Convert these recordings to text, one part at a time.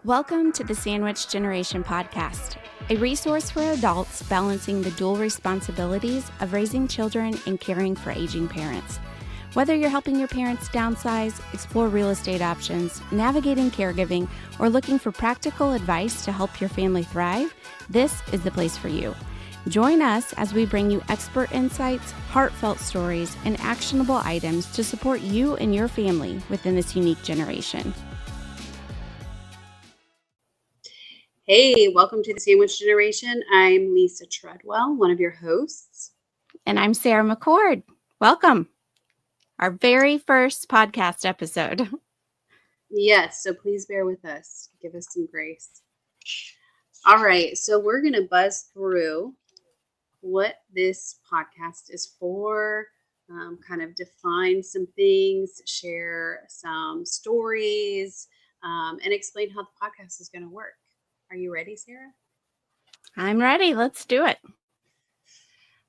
Welcome to the Sandwich Generation podcast, a resource for adults balancing the dual responsibilities of raising children and caring for aging parents. Whether you're helping your parents downsize, explore real estate options, navigating caregiving, or looking for practical advice to help your family thrive, this is the place for you. Join us as we bring you expert insights, heartfelt stories, and actionable items to support you and your family within this unique generation. Hey, welcome to the Sandwich Generation. I'm Lisa Treadwell, one of your hosts. And I'm Sara McCord. Welcome. Our very first podcast episode. Yes, so please bear with us. Give us some grace. All right, so we're going to buzz through what this podcast is for, kind of define some things, share some stories, and explain how the podcast is going to work. Are you ready, Sara? I'm ready. Let's do it.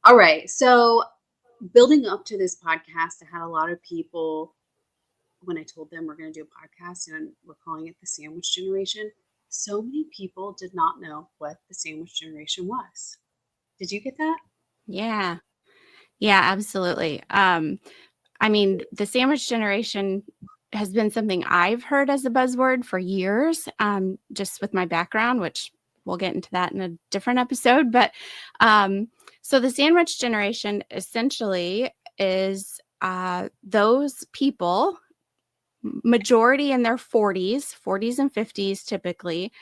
All right. So building up to this podcast, I had a lot of people, when I told them we're going to do a podcast and we're calling it the Sandwich Generation, so many people did not know what the Sandwich Generation was. Did you get that? Yeah, absolutely. The Sandwich Generation has been something I've heard as a buzzword for years, just with my background, which we'll get into that in a different episode. But so the Sandwich Generation essentially is those people, majority in their 40s and 50s typically,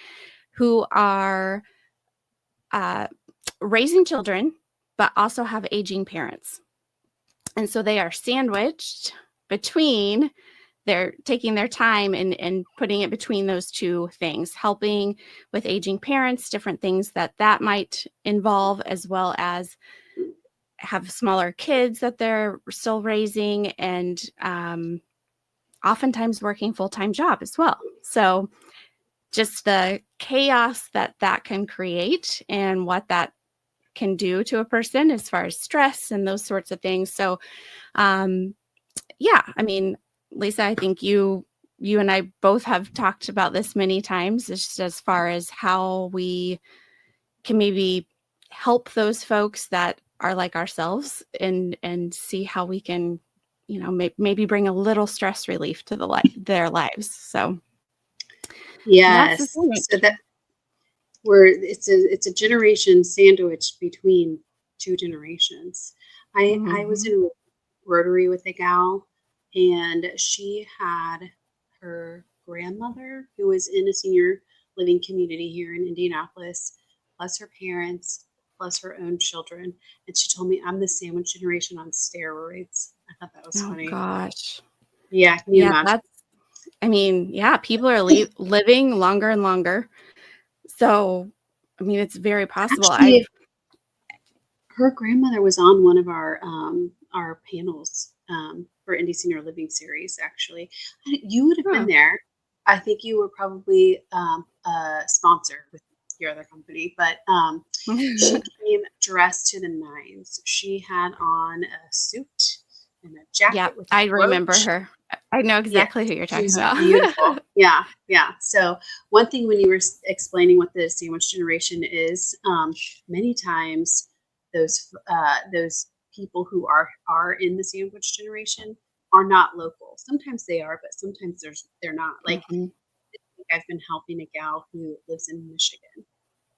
who are raising children, but also have aging parents. And so they are sandwiched between, they're taking their time and putting it between those two things, helping with aging parents, different things that might involve, as well as have smaller kids that they're still raising, and oftentimes working full-time job as well. So just the chaos that can create and what that can do to a person as far as stress and those sorts of things. So, Lisa, I think you and I both have talked about this many times, just as far as how we can maybe help those folks that are like ourselves and see how we can, maybe bring a little stress relief to their lives. So, yes, so that it's a generation sandwich between two generations. I was in Rotary with a gal, and she had her grandmother who was in a senior living community here in Indianapolis, plus her parents, plus her own children. And she told me, I'm the Sandwich Generation on steroids. I thought that was funny. Oh, gosh. Yeah. Can you imagine? People are living longer and longer. So, it's very possible. Actually, her grandmother was on one of our panels for Indie Senior Living series. Actually, you would have been there. I think you were probably a sponsor with your other company, but she came dressed to the nines. She had on a suit and a jacket. Yeah, with I remember her. I know exactly who you're talking about. Beautiful. Yeah. So one thing when you were explaining what the Sandwich Generation is, many times those people who are in the Sandwich Generation are not local. Sometimes they are, but sometimes they're not. Like I've been helping a gal who lives in Michigan,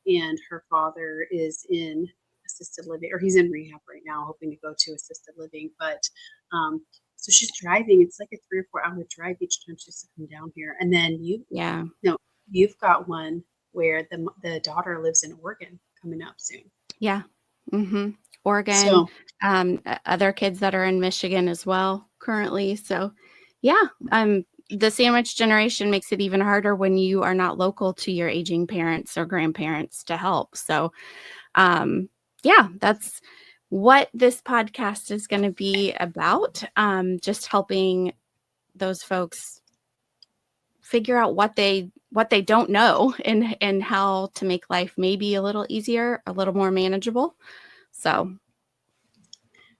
and her father is in assisted living, or he's in rehab right now, hoping to go to assisted living. But so she's driving. It's like a 3 or 4 hour drive each time she's to come down here. And then you've got one where the daughter lives in Oregon coming up soon. Yeah. Oregon. So, other kids that are in Michigan as well currently. So the Sandwich Generation makes it even harder when you are not local to your aging parents or grandparents to help. So that's what this podcast is going to be about. Just helping those folks figure out what they don't know and how to make life maybe a little easier, a little more manageable. So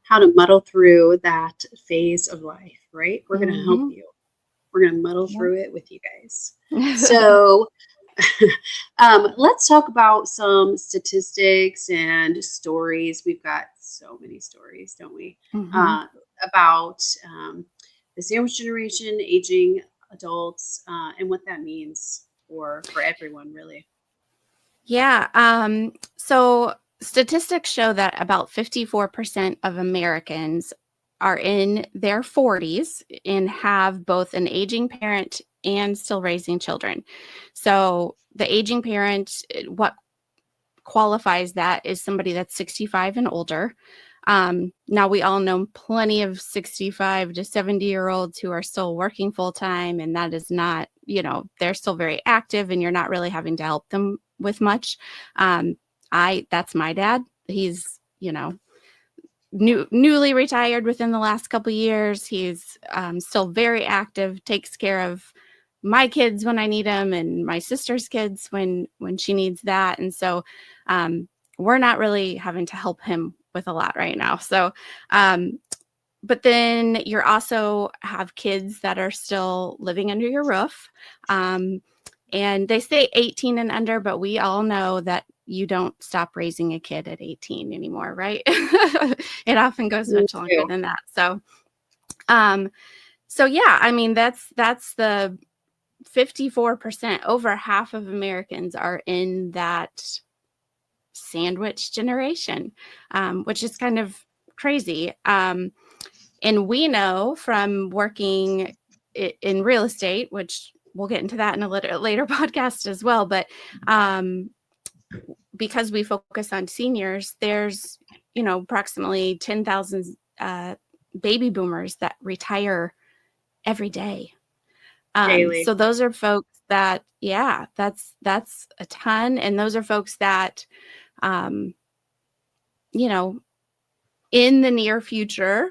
how to muddle through that phase of life, right? We're going to help you. We're going to muddle through it with you guys. So Let's talk about some statistics and stories. We've got so many stories, don't we? Mm-hmm. Uh, about the sandwich generation, aging adults, and what that means for everyone, really. Yeah. So statistics show that about 54% of Americans are in their 40s and have both an aging parent and still raising children. So the aging parent, what qualifies that is somebody that's 65 and older. Now, we all know plenty of 65 to 70-year-olds who are still working full time, and that is not, they're still very active, and you're not really having to help them with much. Um, that's my dad. He's, newly retired within the last couple of years. He's still very active, takes care of my kids when I need them and my sister's kids when she needs that. And so we're not really having to help him with a lot right now. So but then you also have kids that are still living under your roof. And they say 18 and under, but we all know that you don't stop raising a kid at 18 anymore, right? It often goes Me much longer too. than that. So yeah, I mean, that's the 54%. Over half of Americans are in that sandwich generation, which is kind of crazy. And we know from working in real estate, which we'll get into that in a later podcast as well, but because we focus on seniors, there's, approximately 10,000 baby boomers that retire every day. Daily. So those are folks that, yeah, that's a ton. And those are folks that, um, in the near future,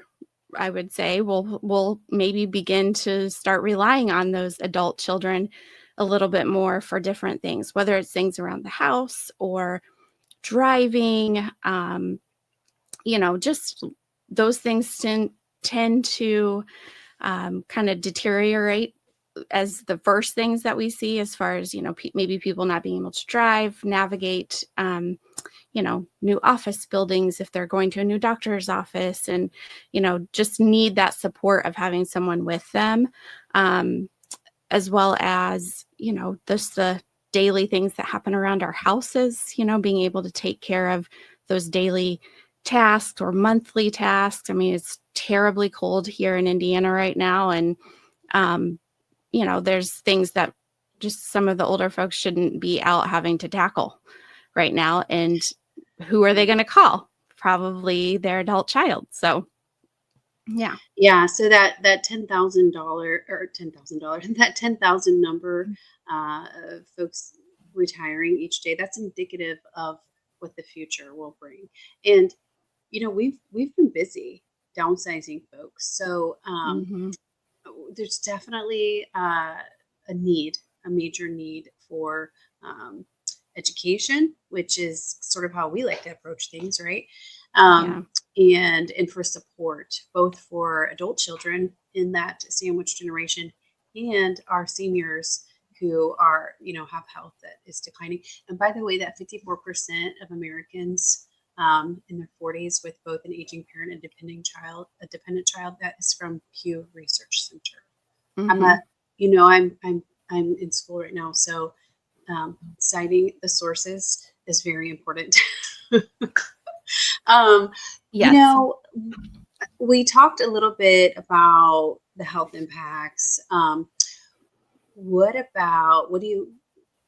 I would say we'll maybe begin to start relying on those adult children a little bit more for different things, whether it's things around the house or driving, just those things tend to kind of deteriorate as the first things that we see, as far as, maybe people not being able to drive, navigate, new office buildings if they're going to a new doctor's office, and, just need that support of having someone with them, as well as, just the daily things that happen around our houses, being able to take care of those daily tasks or monthly tasks. I mean, it's terribly cold here in Indiana right now. And, there's things that just some of the older folks shouldn't be out having to tackle right now. And who are they going to call? Probably their adult child. So, yeah. Yeah, so that $10,000 or $10,000 that 10,000 number of folks retiring each day, that's indicative of what the future will bring. And we've been busy downsizing folks, so Mm-hmm. there's definitely a major need for um, education, which is sort of how we like to approach things, right? Yeah. And for support, both for adult children in that sandwich generation and our seniors who are, have health that is declining. And by the way, that 54% of Americans in their 40s with both an aging parent and a dependent child, that is from Pew Research Center. I'm Mm-hmm. a, you know, I'm in school right now, so citing the sources is very important. um, you Yes. know, we talked a little bit about the health impacts. What do you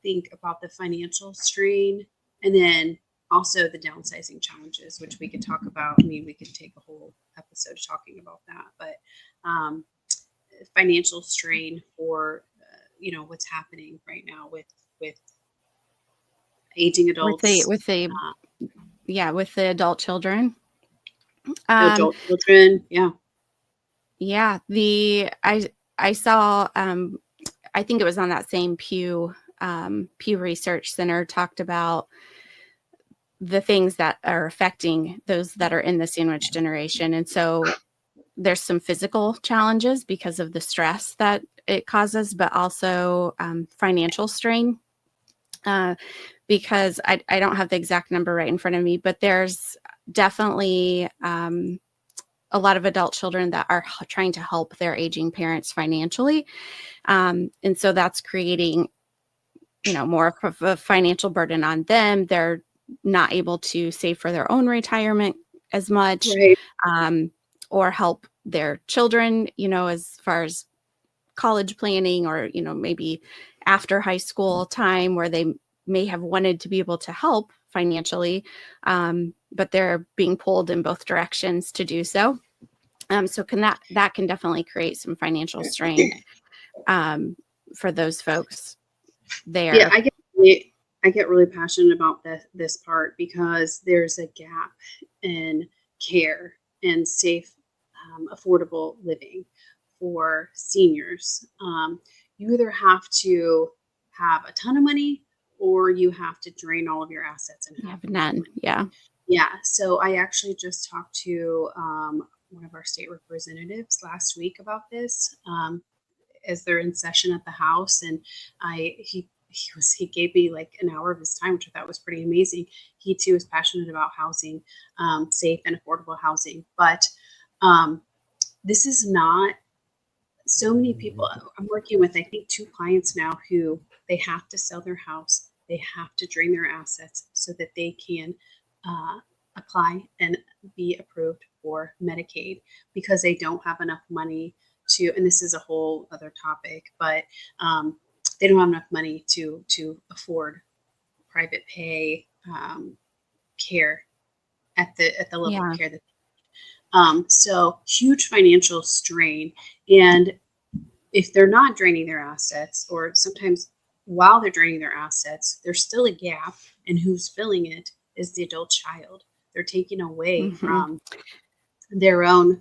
think about the financial strain? And then also the downsizing challenges, which we could talk about. I mean, we could take a whole episode talking about that, but um, financial strain for what's happening right now with aging With the, adults, uh, with the adult children. Um, adult children. Yeah. yeah, I saw, I think it was on that same Pew Research Center, talked about the things that are affecting those that are in the sandwich generation. And so there's some physical challenges because of the stress that it causes, but also financial strain. because I don't have the exact number right in front of me, but there's definitely a lot of adult children that are trying to help their aging parents financially. And so that's creating, more of a financial burden on them. They're not able to save for their own retirement as much, Right. or help their children, as far as college planning, or, maybe after high school time where they may have wanted to be able to help financially, but they're being pulled in both directions to do so. So that can definitely create some financial strain for those folks there. Yeah, I get really passionate about this part because there's a gap in care and safe, affordable living for seniors. You either have to have a ton of money or you have to drain all of your assets and You have have none. money. Yeah. Yeah. So I actually just talked to one of our state representatives last week about this, as they're in session at the House, and he gave me like an hour of his time, which I thought was pretty amazing. He too is passionate about housing, safe and affordable housing, but this is not. So many people I'm working with, I think 2 clients now who they have to sell their house, they have to drain their assets so that they can apply and be approved for Medicaid because they don't have enough money to, and this is a whole other topic, but they don't have enough money to afford private pay care at the level Yeah. of care that so huge financial strain. And if they're not draining their assets, or sometimes while they're draining their assets, there's still a gap, and who's filling it is the adult child. They're taking away from their own,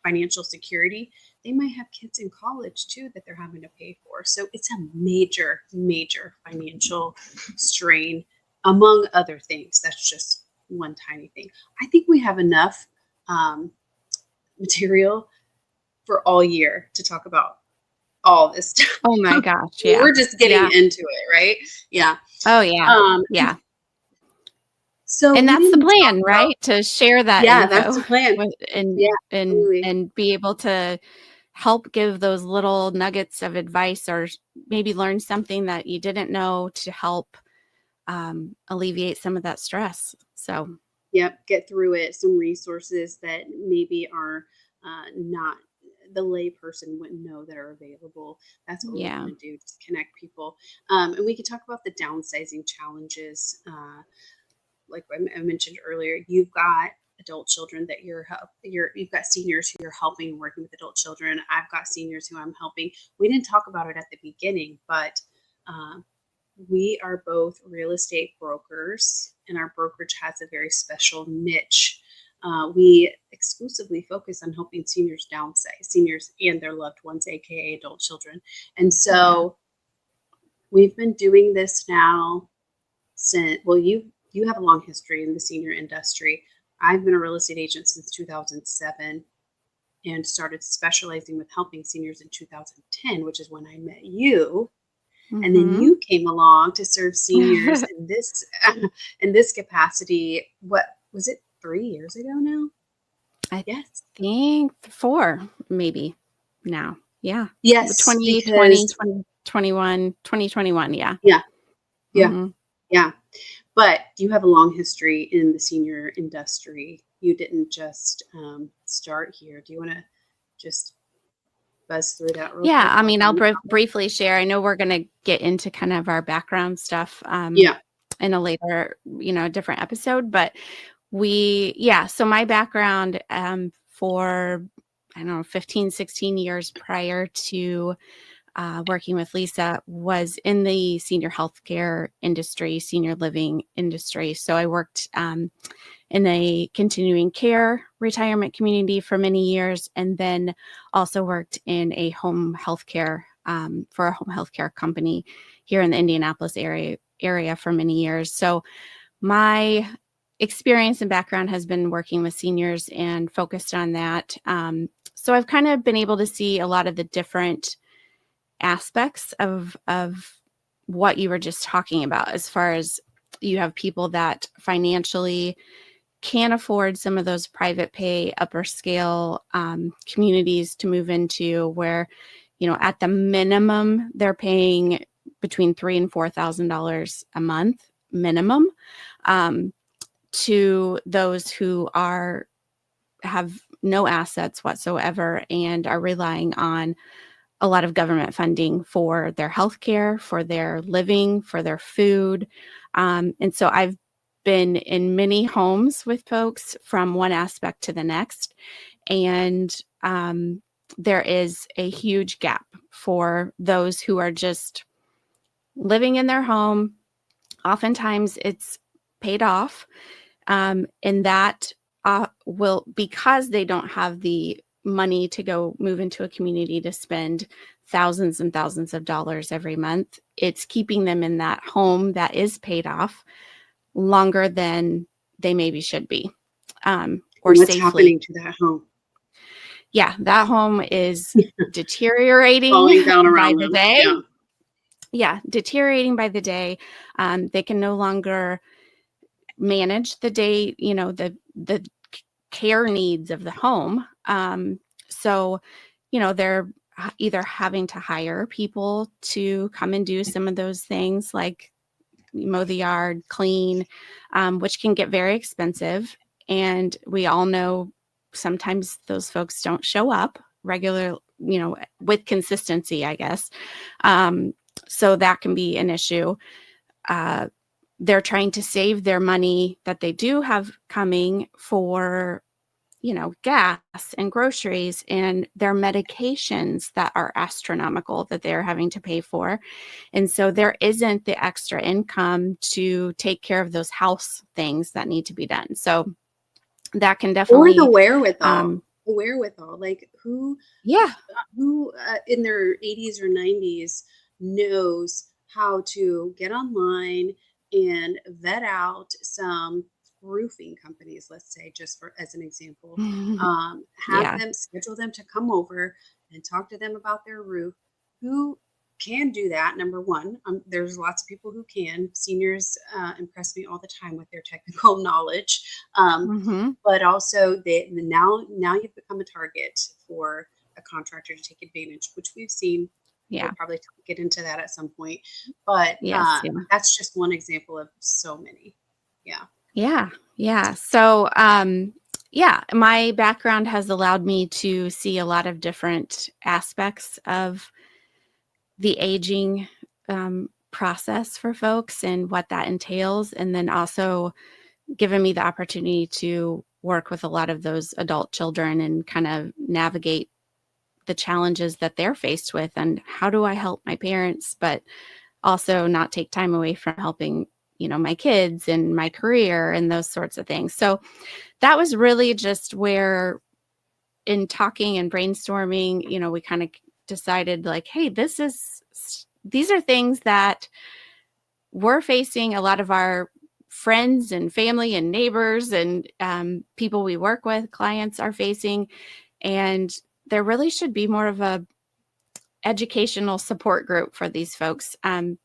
financial security. They might have kids in college too that they're having to pay for. So it's a major, major financial strain, among other things. That's just one tiny thing. I think we have enough material for all year to talk about all this stuff. Oh my gosh. Yeah. We're just getting into it, right? Yeah. Oh yeah. Yeah. So And we that's the didn't plan, talk about, right? To share that yeah, that's info the plan. and Yeah, and absolutely. and be able to help give those little nuggets of advice, or maybe learn something that you didn't know to help alleviate some of that stress. So Yep, get through it. Some resources that maybe are not, the lay person wouldn't know that are available. That's what we yeah. want to do, just connect people. And we could talk about the downsizing challenges. Like I mentioned earlier, you've got adult children that you've got seniors who you're helping, working with adult children. I've got seniors who I'm helping. We didn't talk about it at the beginning, but we are both real estate brokers, and our brokerage has a very special niche. We exclusively focus on helping seniors downsize, seniors and their loved ones, aka adult children. And so we've been doing this now since, well, you have a long history in the senior industry. I've been a real estate agent since 2007 and started specializing with helping seniors in 2010, which is when I met you. And then you came along to serve seniors in this capacity. What was it, 3 years ago now? I Yes. think 4 maybe now. Yeah. Yes, 2020, because 2021, 2021. Yeah. yeah, yeah, Mhm. yeah. But you have a long history in the senior industry. You didn't just start here. Do you want to just buzz through that real Yeah. quick? I mean, I'll Background? briefly share. I know we're going to get into kind of our background stuff Yeah. in a later, different episode, but so my background for, I don't know, 15, 16 years prior to working with Lisa was in the senior healthcare industry, senior living industry. So I worked in a continuing care retirement community for many years, and then also worked in a home healthcare for a home healthcare company here in the Indianapolis area for many years. So my experience and background has been working with seniors and focused on that. So I've kind of been able to see a lot of the different aspects of what you were just talking about, as far as you have people that financially can't afford some of those private pay, upper scale communities to move into, where, at the minimum, they're paying between $3,000 and $4,000 a month minimum, to those who have no assets whatsoever and are relying on a lot of government funding for their health care, for their living, for their food. And so I've been in many homes with folks from one aspect to the next. And there is a huge gap for those who are just living in their home. Oftentimes it's paid off. And that will, because they don't have the money to go move into a community to spend thousands and thousands of dollars every month, it's keeping them in that home that is paid off longer than they maybe should be, or What's safely. happening to that home? Yeah, that home is deteriorating Falling down by around the them. day. Yeah. Yeah, deteriorating by the day. They can no longer manage the day, the care needs of the home. So, they're either having to hire people to come and do some of those things, like mow the yard, clean, which can get very expensive. And we all know sometimes those folks don't show up regular, with consistency, I guess. So that can be an issue. They're trying to save their money that they do have coming for, gas and groceries and their medications that are astronomical that they're having to pay for. And so there isn't the extra income to take care of those house things that need to be done. So that can Or definitely, the wherewithal, like who in their 80s or 90s knows how to get online and vet out some roofing companies, let's say, just for as an example, have yeah. them schedule them to come over and talk to them about their roof. Who can do that? Number one, there's lots of people who can. Seniors impress me all the time with their technical knowledge, Mm-hmm. but also now you've become a target for a contractor to take advantage, which we've seen. We'll Yeah. probably get into that at some point, but Yes. Yeah. that's just one example of so many. Yeah. Yeah. Yeah. So, yeah, my background has allowed me to see a lot of different aspects of the aging process for folks and what that entails. And then also given me the opportunity to work with a lot of those adult children and kind of navigate the challenges that they're faced with, and how do I help my parents, but also not take time away from helping, my kids and my career and those sorts of things. So that was really just where, in talking and brainstorming, we kind of decided, like, hey, these are things that we're facing. A lot of our friends and family and neighbors and people we work with, clients, are facing. And there really should be more of a educational support group for these folks,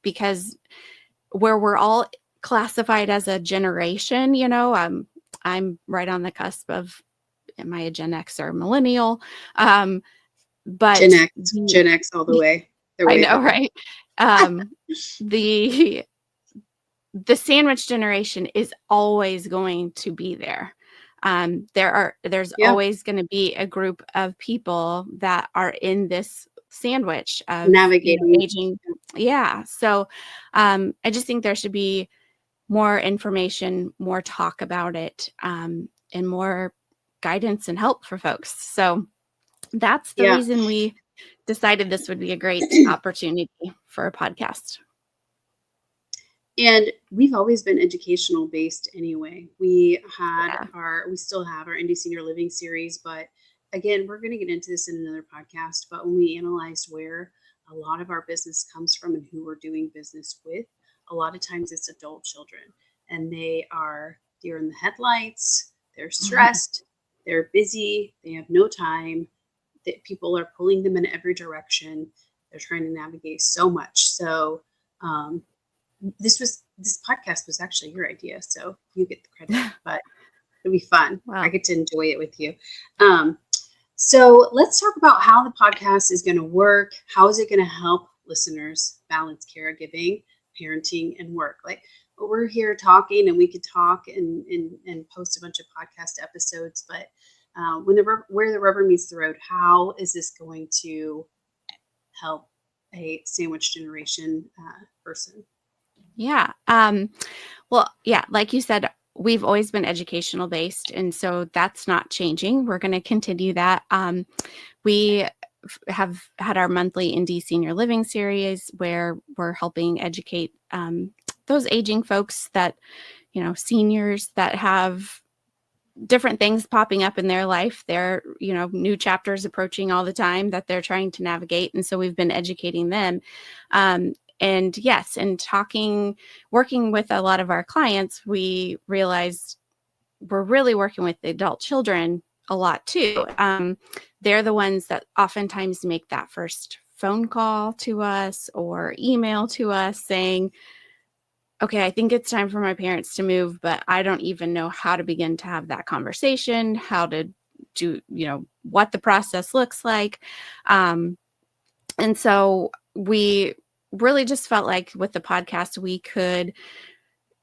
because where we're all classified as a generation, I'm right on the cusp of, am I a Gen X or millennial? But Gen X all the way. They're I way know, ahead. right? The sandwich generation is always going to be there. There's Yeah. always going to be a group of people that are in this sandwich of Navigating. aging. Yeah. So I just think there should be more information, more talk about it, and more guidance and help for folks. So that's the Yeah. reason we decided this would be a great opportunity for a podcast. And we've always been educational based anyway. We Yeah. still have our Indie Senior Living series, but again, we're going to get into this in another podcast. But when we analyzed where a lot of our business comes from and who we're doing business with, a lot of times it's adult children, and they're in the headlights, they're stressed, they're busy, they have no time, that people are pulling them in every direction. They're trying to navigate so much. So This podcast was actually your idea, so you get the credit, but it'll be fun. Wow. I get to enjoy it with you. So let's talk about how the podcast is going to work. How is it going to help listeners balance caregiving, parenting, and work? Like, we're here talking, and we could talk and post a bunch of podcast episodes, but where the rubber meets the road, how is this going to help a sandwich generation person? Yeah. Well, yeah, like you said, we've always been educational based, and so that's not changing. We're going to continue that. We have had our monthly indie senior living series where we're helping educate those aging folks that, seniors that have different things popping up in their life. There are, new chapters approaching all the time that they're trying to navigate. And so we've been educating them. And yes, and working with a lot of our clients, we realized we're really working with the adult children a lot too. They're the ones that oftentimes make that first phone call to us or email to us saying, okay, I think it's time for my parents to move, but I don't even know how to begin to have that conversation, how to do, what the process looks like. And so we really just felt like with the podcast, we could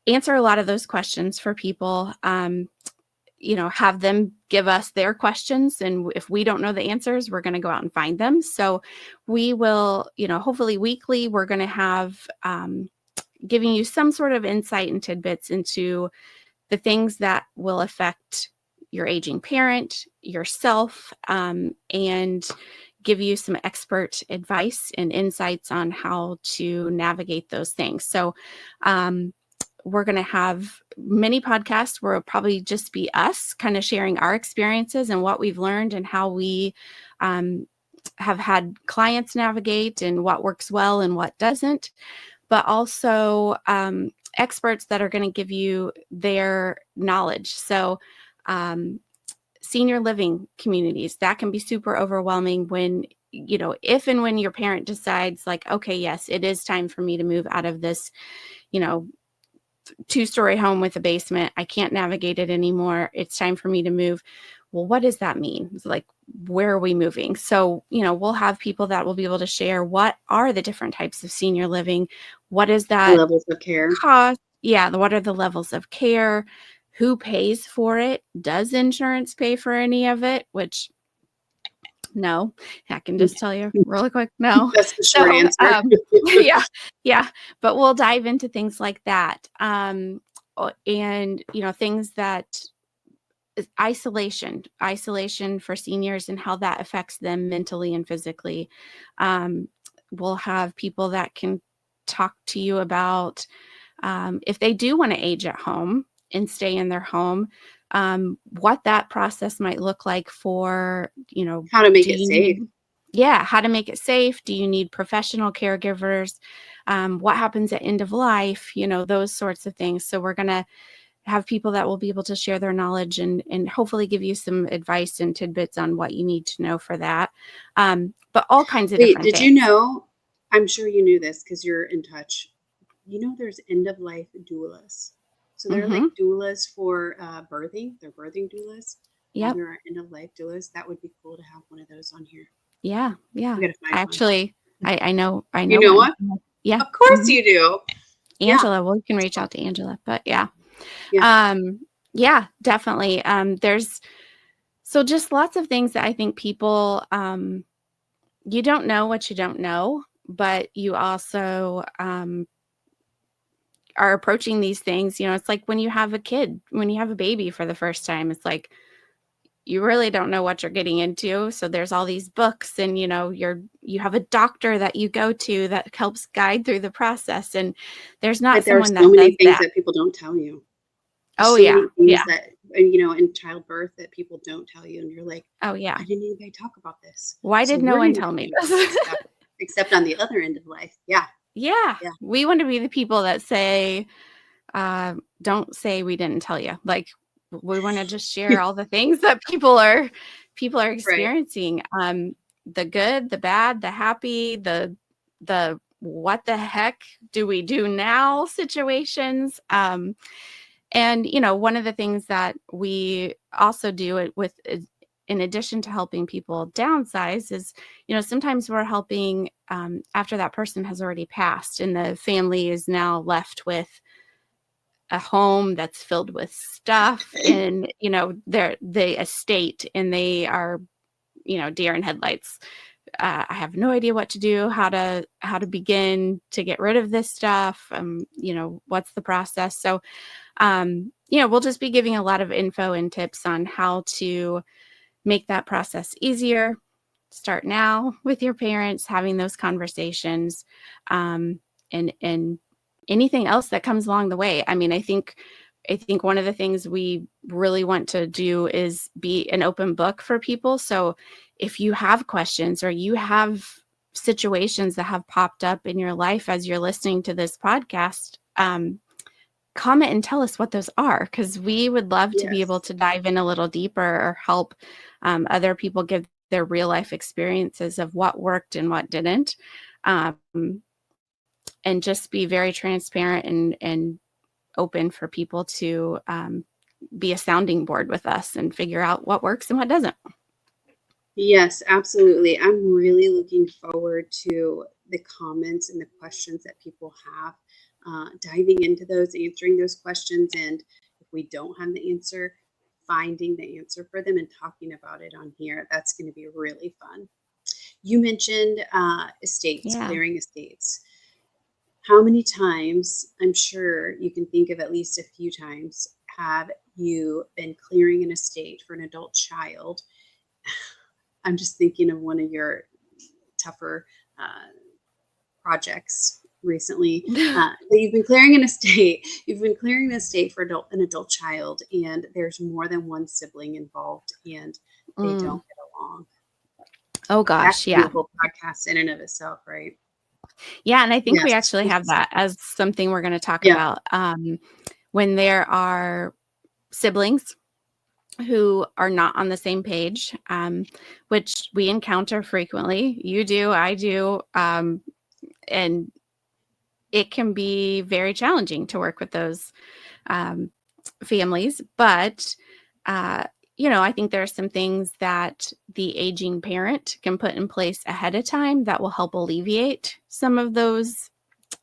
answer a lot of those questions for people, have them give us their questions. And if we don't know the answers, we're going to go out and find them. So we will, hopefully weekly, we're going to have, giving you some sort of insight and tidbits into the things that will affect your aging parent, yourself, and give you some expert advice and insights on how to navigate those things. So we're going to have many podcasts where it'll probably just be us kind of sharing our experiences and what we've learned and how we have had clients navigate and what works well and what doesn't. But also experts that are going to give you their knowledge. So senior living communities, that can be super overwhelming when, if and when your parent decides like, okay, yes, it is time for me to move out of this, 2-story home with a basement. I can't navigate it anymore. It's time for me to move. Well, what does that mean? It's like, where are we moving? So, we'll have people that will be able to share what are the different types of senior living. What is that levels of care cost? Yeah. What are the levels of care? Who pays for it? Does insurance pay for any of it? Which, no, I can just tell you really quick. No. That's the short answer. Yeah. But we'll dive into things like that. And, things that isolation for seniors and how that affects them mentally and physically. We'll have people that can talk to you about if they do want to age at home and stay in their home, what that process might look like for, how to make it safe. How to make it safe. Do you need professional caregivers? What happens at end of life? Those sorts of things. So we're going to have people that will be able to share their knowledge and hopefully give you some advice and tidbits on what you need to know for that. But all kinds of different things. Did you know, I'm sure you knew this because you're in touch. There's end-of-life doulas. So they're like doulas for birthing. They're birthing doulas. Yeah. There are end-of-life doulas. That would be cool to have one of those on here. Yeah. We gotta find Actually, one. I know. You know one. what? Yeah. Of course you do. Angela. Well, you can reach out to Angela, but yeah. Definitely. There's just lots of things that I think people, you don't know what you don't know, but you also, are approaching these things. It's like when you have a baby for the first time, it's like, you really don't know what you're getting into. So there's all these books and, you have a doctor that you go to that helps guide through the process. And there's not someone that does that. There are so many things that people don't tell you. Many things that, in childbirth that people don't tell you. And you're like, oh yeah. Why didn't anybody talk about this? Why did no one tell me this? Except on the other end of life. Yeah. We want to be the people that say, don't say we didn't tell you. Like, we want to just share all the things that people are experiencing. Right. The good, the bad, the happy, the what the heck do we do now situations. And, one of the things that we also do it with, in addition to helping people downsize, is, sometimes we're helping after that person has already passed and the family is now left with a home that's filled with stuff and, the estate, and they are, deer in headlights. I have no idea what to do, how to begin to get rid of this stuff. What's the process? So, we'll just be giving a lot of info and tips on how to make that process easier. Start now with your parents, having those conversations, and anything else that comes along the way. I mean, I think one of the things we really want to do is be an open book for people. So if you have questions or you have situations that have popped up in your life as you're listening to this podcast, comment and tell us what those are, because we would love to be able to dive in a little deeper or help other people give their real life experiences of what worked and what didn't, and just be very transparent and open for people to be a sounding board with us and figure out what works and what doesn't. Yes, absolutely. I'm really looking forward to the comments and the questions that people have, diving into those, answering those questions. And if we don't have the answer, finding the answer for them and talking about it on here. That's going to be really fun. You mentioned estates, clearing estates. How many times, I'm sure you can think of at least a few times, have you been clearing an estate for an adult child? I'm just thinking of one of your tougher projects recently. You've been clearing an estate. You've been clearing an estate for an adult child, and there's more than one sibling involved, and they don't get along. Oh gosh, That's a whole podcast in and of itself, right? Yeah, and I think we actually have that as something we're going to talk about. When there are siblings who are not on the same page, which we encounter frequently. You do, I do, and it can be very challenging to work with those families. But I think there are some things that the aging parent can put in place ahead of time that will help alleviate some of those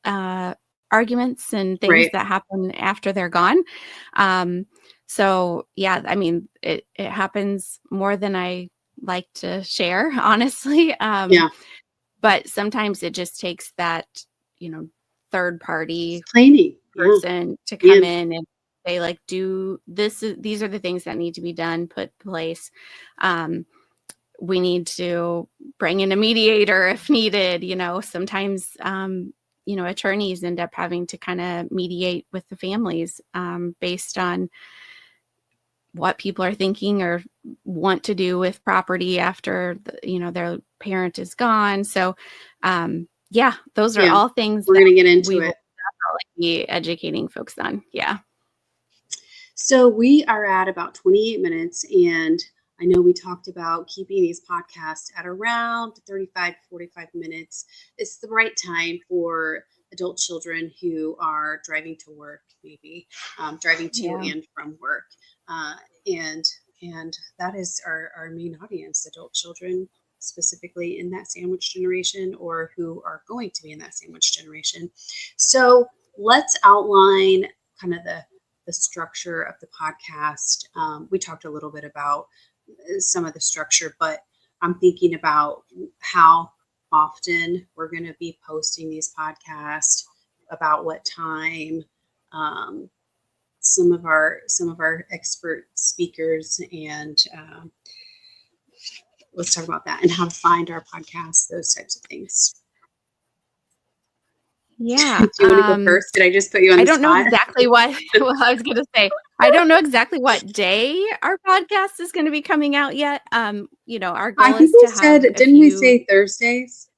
arguments and things that happen after they're gone. So yeah, I mean, it happens more than I like to share, honestly. But sometimes it just takes that, third party person to come in and say, like, do this. These are the things that need to be done, put in place. We need to bring in a mediator if needed. Sometimes, attorneys end up having to kind of mediate with the families based on what people are thinking or want to do with property after their parent is gone. So those are all things we're going to get into we will be educating folks on. So we are at about 28 minutes, and I know we talked about keeping these podcasts at around 35 to 45 minutes. It's the right time for adult children who are driving to work, maybe driving to and from work. And that is our main audience, adult children, specifically in that sandwich generation, or who are going to be in that sandwich generation. So let's outline kind of the structure of the podcast. We talked a little bit about some of the structure, but I'm thinking about how often we're going to be posting these podcasts, about what time, some of our expert speakers, and let's talk about that and how to find our podcast, those types of things. Yeah. Do you want to go first? Did I just put you on the spot? I don't know exactly what I was going to say. I don't know exactly what day our podcast is going to be coming out yet. Our goal is to have. Didn't we say Thursdays?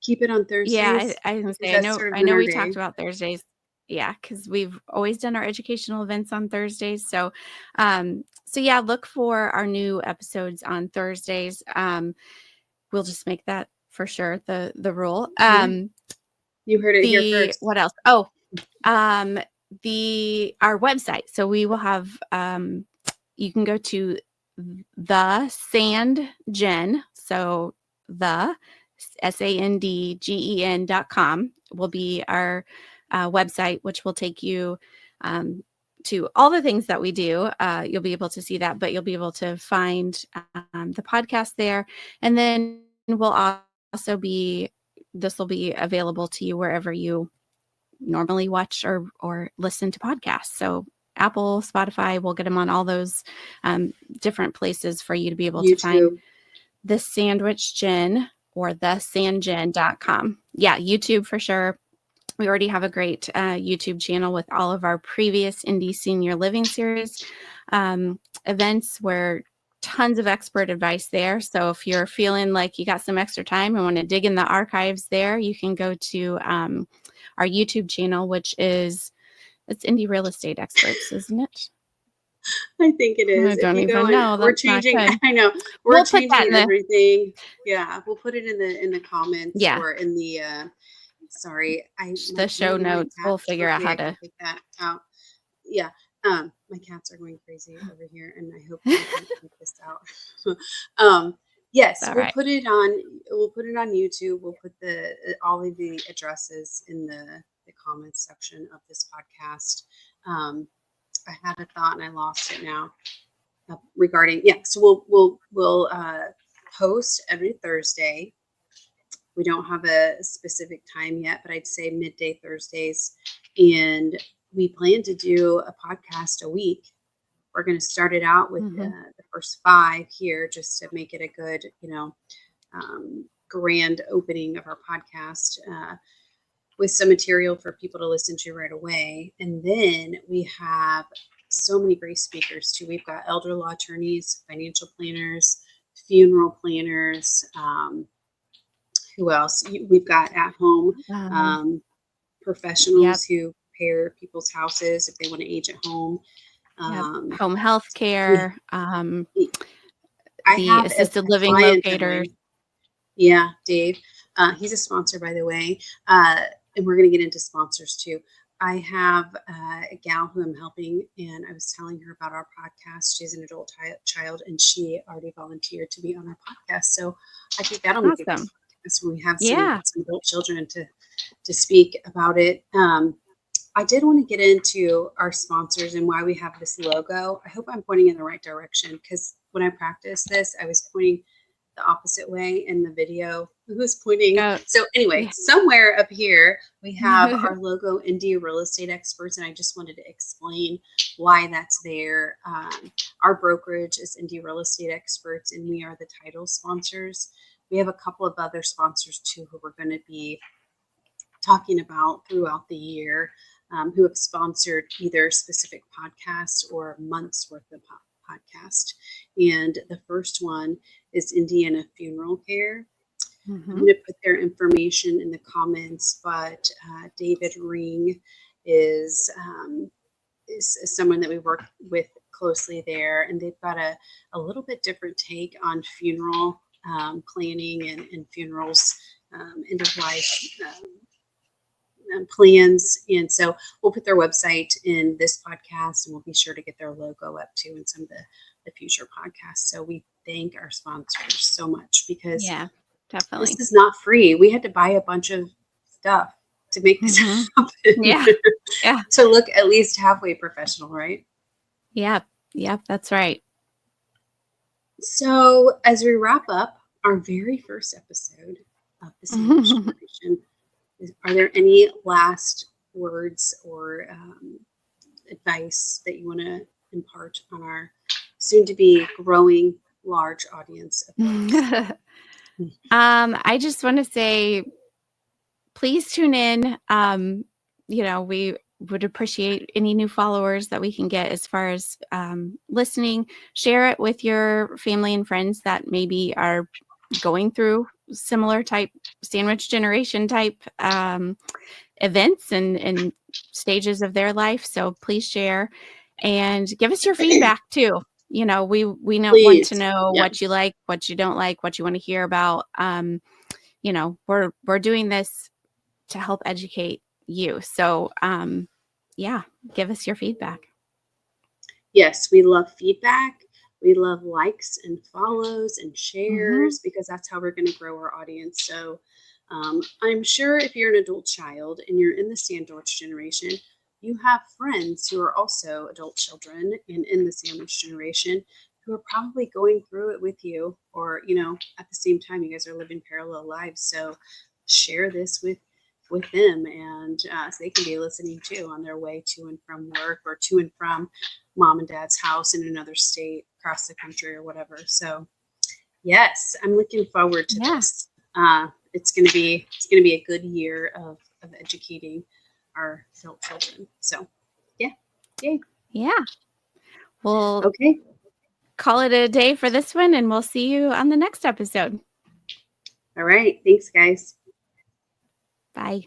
Keep it on Thursdays. Yeah, I was going to say. I know we talked about Thursdays. Yeah, because we've always done our educational events on Thursdays. So, look for our new episodes on Thursdays. We'll just make that for sure the rule. You heard it here first. What else? Oh, our website. So we will have, you can go to the Sandgen. So the SANDGEN.com will be our website, which will take you to all the things that we do. You'll be able to see that, but you'll be able to find the podcast there. And then we'll also be, this will be available to you wherever you normally watch or listen to podcasts. So Apple, Spotify, we'll get them on all those different places for you to be able to find the Sandwich Gin or thesandgen.com. Yeah, YouTube for sure. We already have a great YouTube channel with all of our previous Indie Senior Living Series events where tons of expert advice there. So if you're feeling like you got some extra time and want to dig in the archives there, you can go to our YouTube channel, which is, it's Indie Real Estate Experts, isn't it? I think it is. I don't if you even go know. in, we're That's changing. not good. I know We'll put that changing in everything. Yeah, we'll put it in the comments Yeah. or in the. Sorry, the show notes. We'll figure out how to take that out. Yeah, my cats are going crazy over here, and I hope we can keep this out. Yes, we'll right. put it on. We'll put it on YouTube. We'll put the all of the addresses in the comments section of this podcast. I had a thought and I lost it now regarding so we'll post every Thursday. We don't have a specific time yet, but I'd say midday Thursdays, and we plan to do a podcast a week. We're going to start it out with the first 5 here just to make it a good grand opening of our podcast with some material for people to listen to right away. And then we have so many great speakers too. We've got elder law attorneys, financial planners, funeral planners. Who else? We've got at home professionals who repair people's houses if they want to age at home. Home health care. I have assisted a living locators. Yeah, Dave. He's a sponsor, by the way. And we're going to get into sponsors too. I have a gal who I'm helping, and I was telling her about our podcast. She's an adult child, and she already volunteered to be on our podcast. So I think that'll make a good podcast when we have some adult children to speak about it. I did want to get into our sponsors and why we have this logo. I hope I'm pointing in the right direction, because when I practiced this, I was pointing the opposite way in the video. Who was pointing? So anyway, somewhere up here, we have our logo, Indie Real Estate Experts, and I just wanted to explain why that's there. Our brokerage is Indie Real Estate Experts, and we are the title sponsors. We have a couple of other sponsors too who we're going to be talking about throughout the year, who have sponsored either specific podcasts or months worth of podcast. And the first one is Indiana Funeral Care. I'm going to put their information in the comments, but David Ring is someone that we work with closely there, and they've got a little bit different take on funeral planning and funerals, end of life plans. And so we'll put their website in this podcast, and we'll be sure to get their logo up too in some of the future podcasts. So we thank our sponsors so much, because definitely, this is not free. We had to buy a bunch of stuff to make this happen. To look at least halfway professional, right? Yep, that's right. So as we wrap up our very first episode of the Sandwich Generation, are there any last words or advice that you want to impart on our soon-to-be growing large audience of folks? I just want to say, please tune in. We would appreciate any new followers that we can get as far as listening. Share it with your family and friends that maybe are going through similar type sandwich generation type events and stages of their life. So please share and give us your feedback too. We want to know what you like, what you don't like, what you want to hear about. We're doing this to help educate you. So, yeah, give us your feedback. Yes, we love feedback. We love likes and follows and shares because that's how we're going to grow our audience. So I'm sure if you're an adult child and you're in the sandwich generation, you have friends who are also adult children and in the sandwich generation who are probably going through it with you, or at the same time you guys are living parallel lives. So share this with them, and so they can be listening too on their way to and from work, or to and from mom and dad's house in another state, across the country, or whatever. So yes, I'm looking forward to this. It's gonna be a good year of educating our adult children. So yeah. Yay. Yeah. We'll Okay. call it a day for this one, and we'll see you on the next episode. All right. Thanks, guys. Bye.